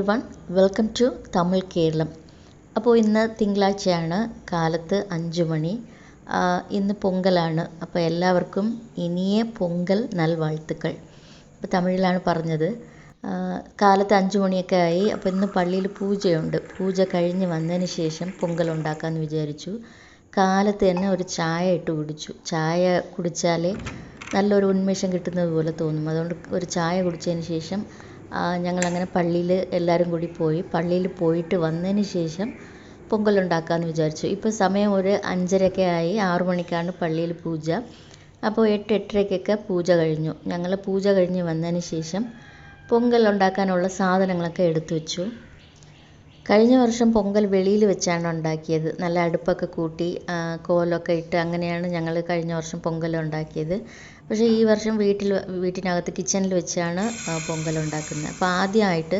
One, welcome to Tamil Keralam. അപ്പോൾ ഇന്ന് തിങ്കളാഴ്ചയാണ്, കാലത്ത് 5 മണി. ഇന്ന് പൊങ്കലാണ്. അപ്പോൾ എല്ലാവർക്കും ഇനിയ പൊങ്കൽ നൽവാഴ്ത്തുക്കൾ. അപ്പോൾ തമിഴിലാണ് പറഞ്ഞത്. കാലത്ത് 5 മണിയൊക്കെ ആയി. അപ്പോൾ ഇന്ന് പള്ളിയിൽ പൂജയുണ്ട്. പൂജ കഴിഞ്ഞ് വന്നതിന് ശേഷം പൊങ്കൽ ഉണ്ടാക്കാമെന്ന് വിചാരിച്ചു. കാലത്ത് തന്നെ ഒരു ചായ ഇട്ട് കുടിച്ചു. ചായ കുടിച്ചാലേ നല്ലൊരു ഉന്മേഷം കിട്ടുന്നത് പോലെ തോന്നും. അതുകൊണ്ട് ഒരു ചായ കുടിച്ചതിന് ശേഷം ഞങ്ങളങ്ങനെ പള്ളിയിൽ എല്ലാവരും കൂടി പോയി. പള്ളിയിൽ പോയിട്ട് വന്നതിന് ശേഷം പൊങ്കലുണ്ടാക്കാമെന്ന് വിചാരിച്ചു. ഇപ്പോൾ സമയം ഒരു 5:30 ആയി. 6 മണിക്കാണ് പള്ളിയിൽ പൂജ. അപ്പോൾ 8-8:30 പൂജ കഴിഞ്ഞു. ഞങ്ങൾ പൂജ കഴിഞ്ഞ് വന്നതിന് ശേഷം പൊങ്കൽ ഉണ്ടാക്കാനുള്ള സാധനങ്ങളൊക്കെ എടുത്തു വെച്ചു. കഴിഞ്ഞ വർഷം പൊങ്കൽ വെളിയിൽ വെച്ചാണ് ഉണ്ടാക്കിയത്. നല്ല അടുപ്പൊക്കെ കൂട്ടി കോലൊക്കെ ഇട്ട് അങ്ങനെയാണ് ഞങ്ങൾ കഴിഞ്ഞ വർഷം പൊങ്കൽ ഉണ്ടാക്കിയത്. പക്ഷേ ഈ വർഷം വീട്ടിനകത്ത് കിച്ചണിൽ വെച്ചാണ് പൊങ്കൽ ഉണ്ടാക്കുന്നത്. അപ്പോൾ ആദ്യമായിട്ട്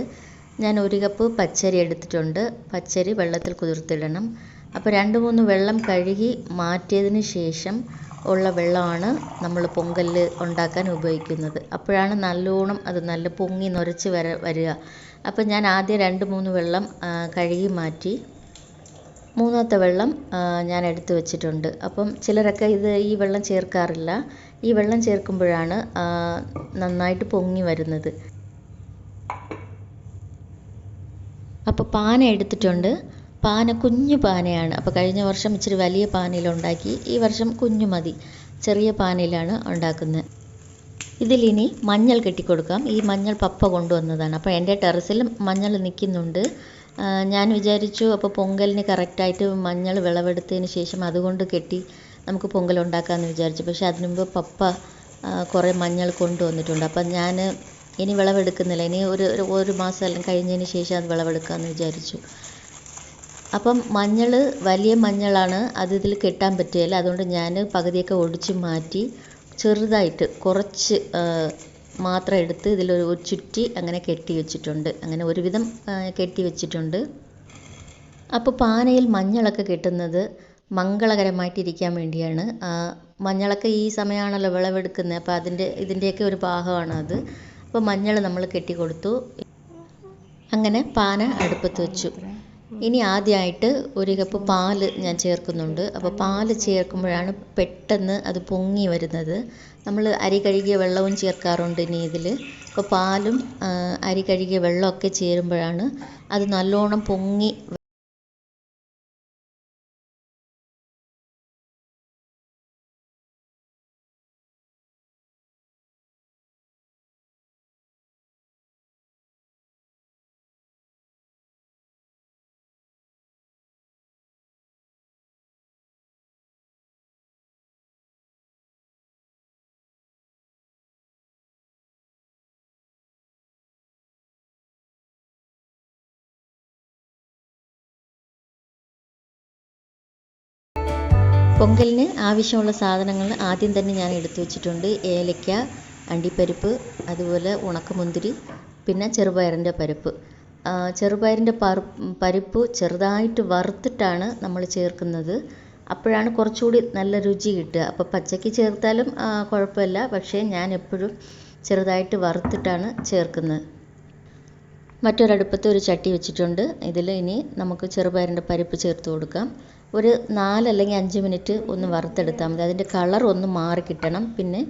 ഞാൻ 1 കപ്പ് പച്ചരി എടുത്തിട്ടുണ്ട്. പച്ചരി വെള്ളത്തിൽ കുതിർത്തിടണം. അപ്പോൾ 2-3 വെള്ളം കഴുകി മാറ്റിയതിന് ശേഷം ഉള്ള വെള്ളമാണ് നമ്മൾ പൊങ്കൽ ഉണ്ടാക്കാൻ ഉപയോഗിക്കുന്നത്. അപ്പോഴാണ് നല്ലോണം അത് നല്ല പൊങ്ങി നൊരച്ച് വരിക. അപ്പം ഞാൻ ആദ്യം 2-3 വെള്ളം കഴുകി മാറ്റി. 3ാമത്തെ വെള്ളം ഞാൻ എടുത്തു വെച്ചിട്ടുണ്ട്. അപ്പം ചിലരൊക്കെ ഈ വെള്ളം ചേർക്കാറില്ല. ഈ വെള്ളം ചേർക്കുമ്പോഴാണ് നന്നായിട്ട് പൊങ്ങി വരുന്നത്. അപ്പോൾ പാന എടുത്തിട്ടുണ്ട്. പാന കുഞ്ഞു പാനയാണ്. അപ്പോൾ കഴിഞ്ഞ വർഷം ഇച്ചിരി വലിയ പാനയിലുണ്ടാക്കി. ഈ വർഷം കുഞ്ഞു മതി. ചെറിയ പാനയിലാണ് ഉണ്ടാക്കുന്നത്. ഇതിലിനി മഞ്ഞൾ കെട്ടിക്കൊടുക്കാം. ഈ മഞ്ഞൾ പപ്പ കൊണ്ടുവന്നതാണ്. അപ്പോൾ എൻ്റെ ടെറസിൽ മഞ്ഞൾ നിൽക്കുന്നുണ്ട്. ഞാൻ വിചാരിച്ചു അപ്പോൾ പൊങ്കലിന് കറക്റ്റായിട്ട് മഞ്ഞൾ വിളവെടുത്തതിന് ശേഷം അതുകൊണ്ട് കെട്ടി നമുക്ക് പൊങ്കൽ ഉണ്ടാക്കാമെന്ന് വിചാരിച്ചു. പക്ഷേ അതിനു മുമ്പ് പപ്പ കുറേ മഞ്ഞൾ കൊണ്ടുവന്നിട്ടുണ്ട്. അപ്പം ഞാൻ ഇനി വിളവെടുക്കുന്നില്ല. ഇനി ഒരു മാസം എല്ലാം കഴിഞ്ഞതിന് ശേഷം അത് വിളവെടുക്കാമെന്ന് വിചാരിച്ചു. അപ്പം മഞ്ഞൾ വലിയ മഞ്ഞളാണ്. അത് ഇതിൽ കെട്ടാൻ പറ്റുകയില്ല. അതുകൊണ്ട് ഞാൻ പകുതിയൊക്കെ ഒടിച്ച് മാറ്റി ചെറുതായിട്ട് കുറച്ച് മാത്രം എടുത്ത് ഇതിലൊരു ചുറ്റി അങ്ങനെ കെട്ടി വെച്ചിട്ടുണ്ട്. അങ്ങനെ ഒരുവിധം കെട്ടി വെച്ചിട്ടുണ്ട്. അപ്പോൾ പാനയിൽ മഞ്ഞളൊക്കെ കെട്ടുന്നത് മംഗളകരമായിട്ടിരിക്കാൻ വേണ്ടിയാണ്. മഞ്ഞളൊക്കെ ഈ സമയമാണല്ലോ വിളവെടുക്കുന്നത്. അപ്പോൾ ഇതിൻ്റെയൊക്കെ ഒരു ഭാഗമാണ് അത്. അപ്പോൾ മഞ്ഞൾ നമ്മൾ കെട്ടി കൊടുത്തു. അങ്ങനെ പാന അടുപ്പത്ത് വെച്ചു. ഇനി ആദ്യമായിട്ട് 1 കപ്പ് പാല് ഞാൻ ചേർക്കുന്നുണ്ട്. അപ്പോൾ പാല് ചേർക്കുമ്പോഴാണ് പെട്ടെന്ന് അത് പൊങ്ങി വരുന്നത്. നമ്മൾ അരി കഴുകിയ വെള്ളവും ചേർക്കാറുണ്ട് ഇനി ഇതിൽ. അപ്പോൾ പാലും അരി കഴുകിയ വെള്ളമൊക്കെ ചേരുമ്പോഴാണ് അത് നല്ലോണം പൊങ്ങി. പൊങ്കലിന് ആവശ്യമുള്ള സാധനങ്ങൾ ആദ്യം തന്നെ ഞാൻ എടുത്തു വെച്ചിട്ടുണ്ട്. ഏലക്ക, അണ്ടിപ്പരിപ്പ്, അതുപോലെ ഉണക്കമുന്തിരി, പിന്നെ ചെറുപയറിൻ്റെ പരിപ്പ്. ചെറുപയറിൻ്റെ പരിപ്പ് ചെറുതായിട്ട് വറുത്തിട്ടാണ് നമ്മൾ ചേർക്കുന്നത്. അപ്പോഴാണ് കുറച്ചുകൂടി നല്ല രുചി കിട്ടുക. അപ്പോൾ പച്ചയ്ക്ക് ചേർത്താലും കുഴപ്പമില്ല. പക്ഷേ ഞാൻ എപ്പോഴും ചെറുതായിട്ട് വറുത്തിട്ടാണ് ചേർക്കുന്നത്. മറ്റൊരടുപ്പത്ത് ഒരു ചട്ടി വെച്ചിട്ടുണ്ട്. ഇതിൽ ഇനി നമുക്ക് ചെറുപയറിൻ്റെ പരിപ്പ് ചേർത്ത് കൊടുക്കാം. ഒരു 4 അല്ലെങ്കിൽ 5 മിനിറ്റ് ഒന്ന് വറുത്തെടുത്താൽ മതി. അതിൻ്റെ കളർ ഒന്ന് മാറി കിട്ടണം. പിന്നെ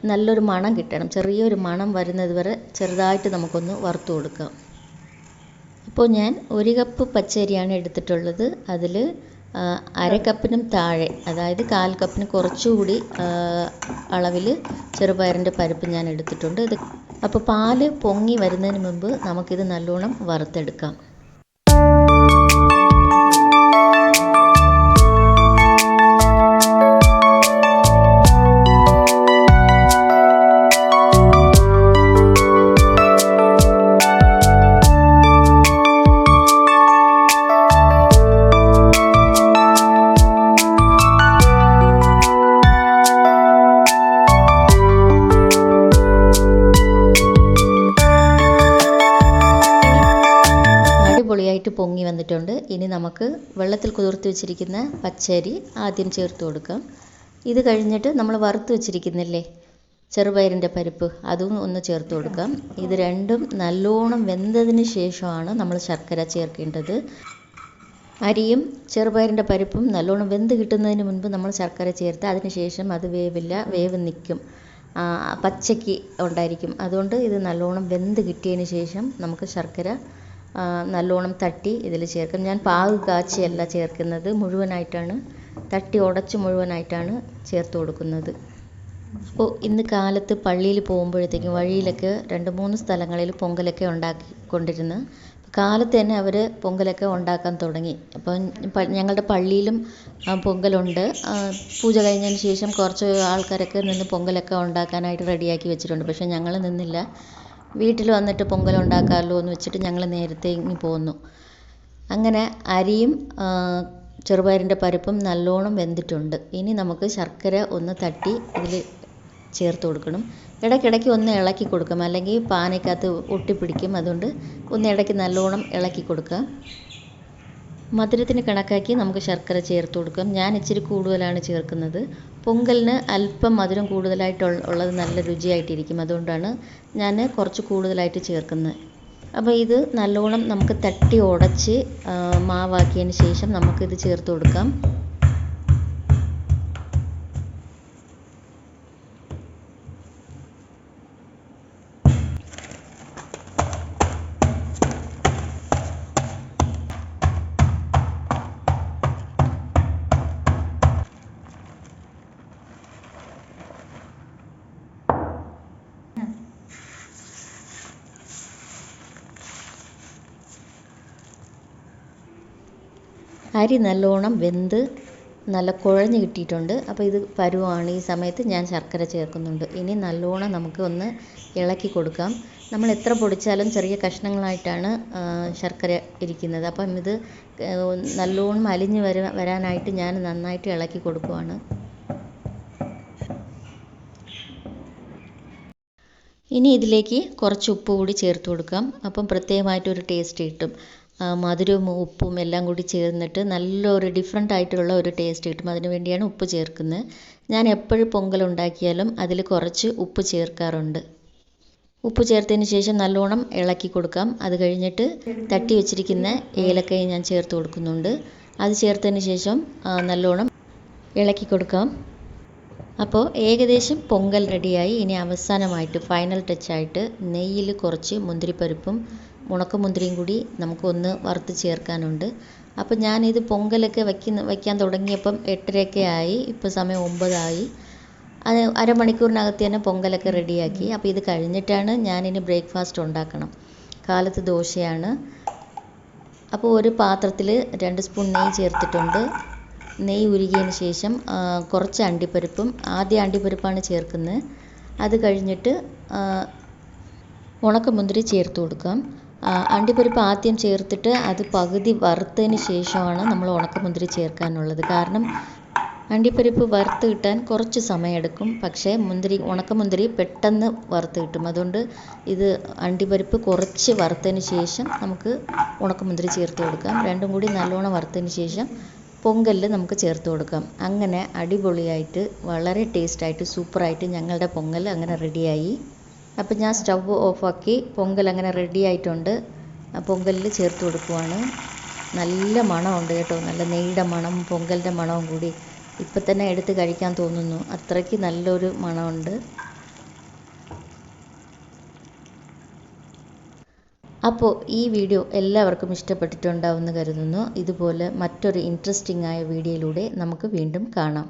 നല്ലൊരു മണം കിട്ടണം. ചെറിയൊരു മണം വരുന്നത് വരെ ചെറുതായിട്ട് നമുക്കൊന്ന് വറുത്ത് കൊടുക്കാം. അപ്പോൾ ഞാൻ 1 കപ്പ് പച്ചരിയാണ് എടുത്തിട്ടുള്ളത്. അതിൽ 1/2 കപ്പിനും താഴെ, അതായത് 1/4 കപ്പിന് കുറച്ചുകൂടി അളവിൽ ചെറുപയറിൻ്റെ പരിപ്പ് ഞാൻ എടുത്തിട്ടുണ്ട്. അപ്പോൾ പാല് പൊങ്ങി വരുന്നതിന് മുമ്പ് നമുക്കിത് നല്ലോണം വറുത്തെടുക്കാം. പൊങ്ങി വന്നിട്ടുണ്ട്. ഇനി നമുക്ക് വെള്ളത്തിൽ കുതിർത്ത് വെച്ചിരിക്കുന്ന പച്ചരി ആദ്യം ചേർത്ത് കൊടുക്കാം. ഇത് കഴിഞ്ഞിട്ട് നമ്മൾ വറുത്ത് വെച്ചിരിക്കുന്നില്ലേ ചെറുപയറിൻ്റെ പരിപ്പ് അതും ഒന്ന് ചേർത്ത് കൊടുക്കാം. ഇത് രണ്ടും നല്ലോണം വെന്തതിന് ശേഷമാണ് നമ്മൾ ശർക്കര ചേർക്കേണ്ടത്. അരിയും ചെറുപയറിൻ്റെ പരിപ്പും നല്ലോണം വെന്ത് കിട്ടുന്നതിന് മുൻപ് നമ്മൾ ശർക്കര ചേർത്ത് അതിന് ശേഷം അത് വേവില്ല, വേവ് നിൽക്കും, പച്ചയ്ക്ക് ഉണ്ടായിരിക്കും. അതുകൊണ്ട് ഇത് നല്ലോണം വെന്ത് കിട്ടിയതിന് ശേഷം നമുക്ക് ശർക്കര നല്ലോണം തട്ടി ഇതിൽ ചേർക്കാം. ഞാൻ പാവ് കാച്ചിയല്ല ചേർക്കുന്നത്, മുഴുവനായിട്ടാണ് തട്ടി ഉടച്ച് മുഴുവനായിട്ടാണ് ചേർത്ത് കൊടുക്കുന്നത്. അപ്പോൾ ഇന്ന് കാലത്ത് പള്ളിയിൽ പോകുമ്പോഴത്തേക്കും വഴിയിലൊക്കെ 2-3 സ്ഥലങ്ങളിൽ പൊങ്കലൊക്കെ ഉണ്ടാക്കിക്കൊണ്ടിരുന്നു. കാലത്ത് തന്നെ അവർ പൊങ്കലൊക്കെ ഉണ്ടാക്കാൻ തുടങ്ങി. അപ്പം ഞങ്ങളുടെ പള്ളിയിലും പൊങ്കലുണ്ട്. പൂജ കഴിഞ്ഞതിന് ശേഷം കുറച്ച് ആൾക്കാരൊക്കെ നിന്ന് പൊങ്കലൊക്കെ ഉണ്ടാക്കാനായിട്ട് റെഡിയാക്കി വെച്ചിട്ടുണ്ട്. പക്ഷേ ഞങ്ങൾ നിന്നില്ല. വീട്ടിൽ വന്നിട്ട് പൊങ്കൽ ഉണ്ടാക്കാമല്ലോ എന്ന് വെച്ചിട്ട് ഞങ്ങൾ നേരത്തെ ഇങ്ങ് പോന്നു. അങ്ങനെ അരിയും ചെറുപയറിൻ്റെ പരിപ്പും നല്ലോണം വെന്തിട്ടുണ്ട്. ഇനി നമുക്ക് ശർക്കര ഒന്ന് തട്ടി ഇതിൽ ചേർത്ത് കൊടുക്കണം. ഇടയ്ക്കിടയ്ക്ക് ഒന്ന് ഇളക്കി കൊടുക്കാം, അല്ലെങ്കിൽ പാനയ്ക്കകത്ത് ഒട്ടിപ്പിടിക്കും. അതുകൊണ്ട് ഒന്ന് ഇടയ്ക്ക് നല്ലോണം ഇളക്കി കൊടുക്കുക. മധുരത്തിന് കണക്കാക്കി നമുക്ക് ശർക്കര ചേർത്ത് കൊടുക്കാം. ഞാൻ ഇച്ചിരി കൂടുതലാണ് ചേർക്കുന്നത്. പൊങ്കലിന് അല്പം മധുരം കൂടുതലായിട്ടുള്ളത് നല്ല രുചിയായിട്ടിരിക്കും. അതുകൊണ്ടാണ് ഞാൻ കുറച്ച് കൂടുതലായിട്ട് ചേർക്കുന്നത്. അപ്പോൾ ഇത് നല്ലോണം നമുക്ക് തട്ടി ഉടച്ച് മാവാക്കിയതിന് ശേഷം നമുക്കിത് ചേർത്ത് കൊടുക്കാം. അരി നല്ലോണം വെന്ത് നല്ല കുഴഞ്ഞ് കിട്ടിയിട്ടുണ്ട്. അപ്പോൾ ഇത് പരുവാണ്. ഈ സമയത്ത് ഞാൻ ശർക്കര ചേർക്കുന്നുണ്ട്. ഇനി നല്ലോണം നമുക്ക് ഒന്ന് ഇളക്കി കൊടുക്കാം. നമ്മൾ എത്ര പൊടിച്ചാലും ചെറിയ കഷ്ണങ്ങളായിട്ടാണ് ശർക്കര ഇരിക്കുന്നത്. അപ്പം ഇത് നല്ലോണം അലിഞ്ഞ് വരാനായിട്ട് ഞാൻ നന്നായിട്ട് ഇളക്കി കൊടുക്കുവാണ്. ഇനി ഇതിലേക്ക് കുറച്ച് ഉപ്പ് കൂടി ചേർത്ത് കൊടുക്കാം. അപ്പം പ്രത്യേകമായിട്ടൊരു ടേസ്റ്റ് കിട്ടും. മധുരവും ഉപ്പും എല്ലാം കൂടി ചേർന്നിട്ട് നല്ലൊരു ഡിഫറെൻ്റ് ആയിട്ടുള്ള ഒരു ടേസ്റ്റ് കിട്ടും. അതിന് വേണ്ടിയാണ് ഉപ്പ് ചേർക്കുന്നത്. ഞാൻ എപ്പോഴും പൊങ്കൽ ഉണ്ടാക്കിയാലും അതിൽ കുറച്ച് ഉപ്പ് ചേർക്കാറുണ്ട്. ഉപ്പ് ചേർത്തതിന് ശേഷം നല്ലോണം ഇളക്കി കൊടുക്കാം. അത് കഴിഞ്ഞിട്ട് തട്ടി വെച്ചിരിക്കുന്ന ഏലക്കായ ഞാൻ ചേർത്ത് കൊടുക്കുന്നുണ്ട്. അത് ചേർത്തതിന് ശേഷം നല്ലോണം ഇളക്കി കൊടുക്കാം. അപ്പോൾ ഏകദേശം പൊങ്കൽ റെഡിയായി. ഇനി അവസാനമായിട്ട് ഫൈനൽ ടച്ചായിട്ട് നെയ്യിൽ കുറച്ച് മുന്തിരിപ്പരിപ്പും ഉണക്കമുന്തിരിയും കൂടി നമുക്കൊന്ന് വറുത്ത് ചേർക്കാനുണ്ട്. അപ്പോൾ ഞാനിത് പൊങ്കലൊക്കെ വയ്ക്കാൻ തുടങ്ങിയപ്പം 8:30 ആയി. ഇപ്പോൾ സമയം 9 ആയി. അത് അരമണിക്കൂറിനകത്ത് തന്നെ പൊങ്കലൊക്കെ റെഡിയാക്കി. അപ്പോൾ ഇത് കഴിഞ്ഞിട്ടാണ് ഞാനിനി ബ്രേക്ക്ഫാസ്റ്റ് ഉണ്ടാക്കണം. കാലത്ത് ദോശയാണ്. അപ്പോൾ ഒരു പാത്രത്തിൽ 2 സ്പൂൺ നെയ്യ് ചേർത്തിട്ടുണ്ട്. നെയ്യ് ഉരുകിയതിന് ശേഷം കുറച്ച് അണ്ടിപ്പരിപ്പും, ആദ്യം അണ്ടിപ്പരിപ്പാണ് ചേർക്കുന്നത്. അത് കഴിഞ്ഞിട്ട് ഉണക്കമുന്തിരി ചേർത്ത് കൊടുക്കാം. അണ്ടിപ്പരിപ്പ് ആദ്യം ചേർത്തിട്ട് അത് പകുതി വറുത്തതിന് ശേഷമാണ് നമ്മൾ ഉണക്കമുന്തിരി ചേർക്കാനുള്ളത്. കാരണം അണ്ടിപ്പരിപ്പ് വറുത്ത് കിട്ടാൻ കുറച്ച് സമയമെടുക്കും. പക്ഷേ ഉണക്കമുന്തിരി പെട്ടെന്ന് വറുത്ത് കിട്ടും. അതുകൊണ്ട് ഇത് അണ്ടിപ്പരിപ്പ് കുറച്ച് വറുത്തതിന് ശേഷം നമുക്ക് ഉണക്കമുന്തിരി ചേർത്ത് കൊടുക്കാം. രണ്ടും കൂടി നല്ലോണം വറുത്തതിന് ശേഷം പൊങ്കലിൽ നമുക്ക് ചേർത്ത് കൊടുക്കാം. അങ്ങനെ അടിപൊളിയായിട്ട് വളരെ ടേസ്റ്റായിട്ട് സൂപ്പറായിട്ട് ഞങ്ങളുടെ പൊങ്കൽ അങ്ങനെ റെഡിയായി. അപ്പോൾ ഞാൻ സ്റ്റവ് ഓഫാക്കി പൊങ്കൽ അങ്ങനെ റെഡി ആയിട്ടുണ്ട്. പൊങ്കലിൽ ചേർത്ത് കൊടുക്കുവാണ്. നല്ല മണമുണ്ട് കേട്ടോ, നല്ല നെയ്യുടെ മണം പൊങ്കലിൻ്റെ മണവും കൂടി. ഇപ്പം തന്നെ എടുത്ത് കഴിക്കാൻ തോന്നുന്നു, അത്രയ്ക്ക് നല്ലൊരു മണമുണ്ട്. അപ്പോൾ ഈ വീഡിയോ എല്ലാവർക്കും ഇഷ്ടപ്പെട്ടിട്ടുണ്ടാവുമെന്ന് കരുതുന്നു. ഇതുപോലെ മറ്റൊരു ഇൻട്രസ്റ്റിംഗ് ആയ വീഡിയോയിലൂടെ നമുക്ക് വീണ്ടും കാണാം.